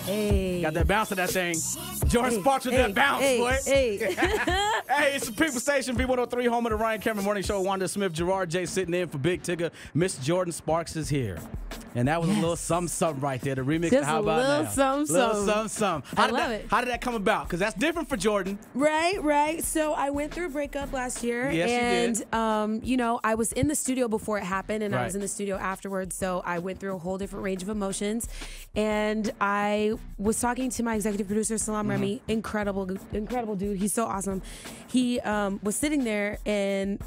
Hey. Got that bounce to that thing. Jordin Sparks with that bounce, boy. Hey, it's the People Station, B103, home of the Ryan Cameron Morning Show. Wanda Smith, Gerard J sitting in for Big Tigger. Miss Jordin Sparks is here. And that was a little something right there. The remix Just to How About little Now. Something. Little something. I love it. How did that come about? Because that's different for Jordin. Right. So I went through a breakup last year. Yes, and, you did. You know, I was in the studio before it happened, and I Right. was in the studio afterwards. So I went through a whole different range of emotions. And I was talking to my executive producer, Salam Remy. Incredible dude. He's so awesome. He was sitting there, and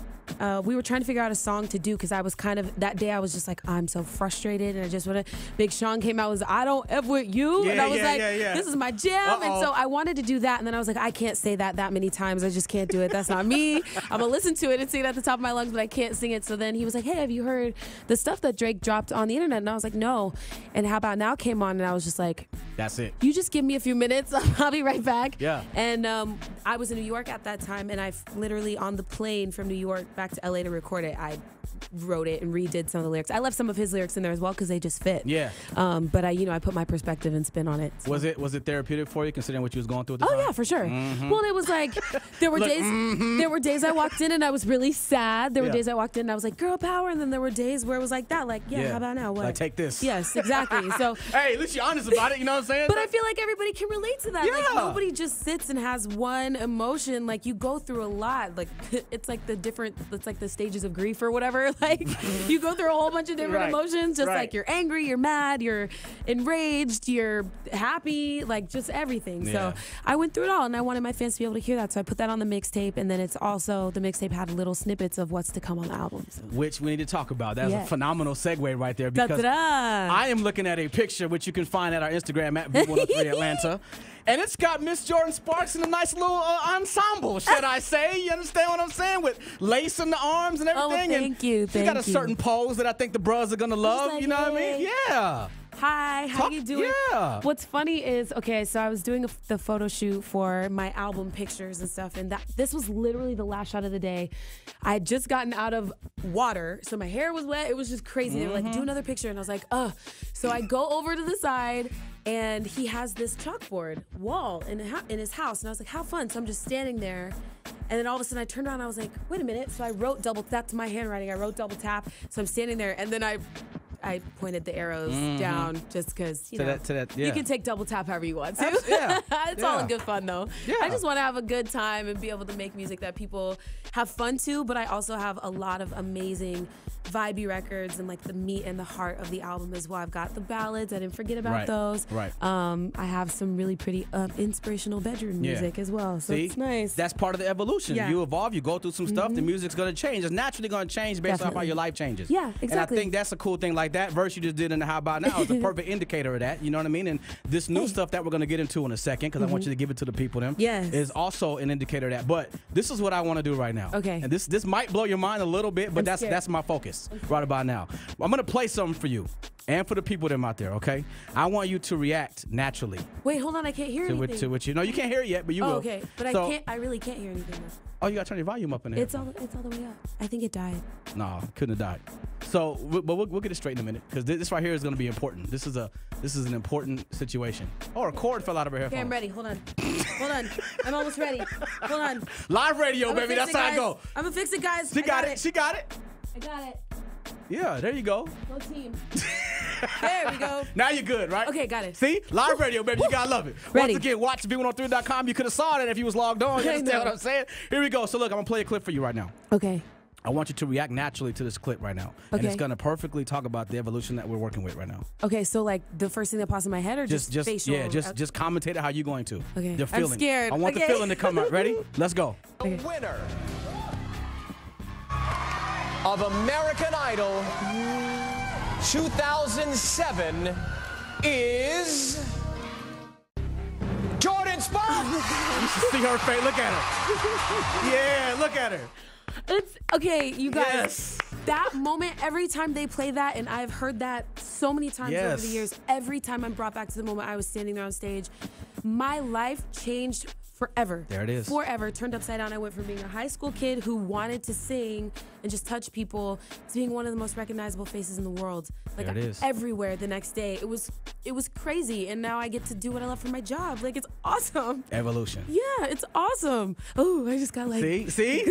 we were trying to figure out a song to do because I was that day I was just like, I'm so frustrated, and I just want to. Big Sean came out, was I don't ever with you, and I was this is my jam, and so I wanted to do that, and then I was like, I can't say that many times, I just can't do it. That's not me. I'm gonna listen to it and sing it at the top of my lungs, but I can't sing it. So then he was like, hey, have you heard the stuff that Drake dropped on the internet? And I was like, no. And How About Now came on, and I was just like, that's it. You just give me a few minutes, I'll be right back. Yeah. And I was in New York at that time, and I literally on the plane from New York back to LA to record it, I wrote it and redid some of the lyrics. I left some of his lyrics in there as well because they just fit. Yeah. But I put my perspective and spin on it. So. Was it therapeutic for you, considering what you was going through at the time? Oh yeah, for sure. Well, it was like there were there were days I walked in and I was really sad. There were days I walked in and I was like, girl power, and then there were days where it was like that, like how about now? What? Like, take this. Yes, exactly. So hey, at least you're honest about it. You know what I'm saying? But I feel like everybody can relate to that. Yeah. Like nobody just sits and has one emotion. Like you go through a lot. Like it's like the stages of grief or whatever. Like you go through a whole bunch of different emotions. Just like you're angry, you're mad, you're enraged, you're happy, like just everything. So I went through it all, and I wanted my fans to be able to hear that. So I put that on the mixtape, and then it's also the mixtape had little snippets of what's to come on the album. So. Which we need to talk about. That's a phenomenal segue right there, because I am looking at a picture which you can find at our Instagram at B103 Atlanta. And it's got Miss Jordin Sparks in a nice little ensemble, should I say? You understand what I'm saying? With lace in the arms and everything. Oh, thank you. She's got a certain pose that I think the bros are going to love. Like, you know what I mean? Yeah. Hi, how you doing? Yeah. What's funny is, okay, so I was doing the photo shoot for my album pictures and stuff, and this was literally the last shot of the day. I had just gotten out of water, so my hair was wet. It was just crazy. They were like, do another picture, and I was like, ugh. So I go over to the side, and he has this chalkboard wall in his house, and I was like, how fun. So I'm just standing there, and then all of a sudden I turned around, and I was like, wait a minute. So I wrote that's my handwriting. I wrote double tap. So I'm standing there, and then I pointed the arrows down just because, you can take double tap however you want to. It's all in good fun, though. Yeah. I just want to have a good time and be able to make music that people have fun to, but I also have a lot of amazing vibey records and like the meat and the heart of the album as well. I've got the ballads. I didn't forget about those. Right. I have some really pretty inspirational bedroom music as well. So it's nice. That's part of the evolution. Yeah. You evolve, you go through some stuff, the music's going to change. It's naturally going to change based on how your life changes. Yeah, exactly. And I think that's a cool thing. Like that verse you just did in the How About Now is a perfect indicator of that. You know what I mean? And this new stuff that we're going to get into in a second, because I want you to give it to the people is also an indicator of that. But this is what I want to do right now. Okay. And this might blow your mind a little bit, but that's my focus right about now. I'm going to play something for you and for the people that are out there, okay? I want you to react naturally. Wait, hold on. I can't hear anything. To what you know, you can't hear it yet, but you will. Okay. But I really can't hear anything now. Oh, you got to turn your volume up in there. It's all the way up. I think it died. No, it couldn't have died. So, but we'll get it straight in a minute, because this right here is going to be important. This is an important situation. Oh, a cord fell out of her headphone. Okay, I'm ready. Hold on. I'm almost ready. Hold on. Live radio, baby. That's how I go. I'm gonna fix it, guys. She got it. She got it. I got it. Yeah, there you go. Go team. There we go. Now you're good, right? Okay, got it. See? Live radio, baby. You gotta love it. Ready. Once again, watch B103.com. You could have saw that if you was logged on. You understand what I'm saying? Here we go. So look, I'm gonna play a clip for you right now. Okay. I want you to react naturally to this clip right now. Okay. And it's gonna perfectly talk about the evolution that we're working with right now. Okay, so like the first thing that pops in my head, or just facial? Yeah, just commentate it how you're going to. Okay. The feeling. I'm scared. I want the feeling to come out. Ready? Let's go. The winner of American Idol 2007 is Jordin Sparks. You should see her face. Look at her. Yeah, look at her. It's okay, you guys. Yes. That moment, every time they play that, and I've heard that so many times over the years, every time I'm brought back to the moment I was standing there on stage, my life changed forever. There it is. Forever. Turned upside down. I went from being a high school kid who wanted to sing and just touch people to being one of the most recognizable faces in the world. Like, there it is. Everywhere the next day. It was crazy. And now I get to do what I love for my job. Like, it's awesome. Evolution. Yeah, it's awesome. Oh, I just got like... See?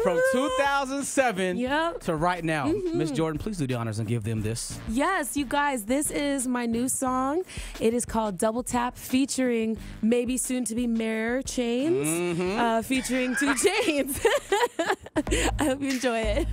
From 2007 to right now. Miss Jordin, please do the honors and give them this. Yes, you guys, this is my new song. It is called Double Tap, featuring maybe soon to be Mayor Chains, featuring 2 Chainz. I hope you enjoy it.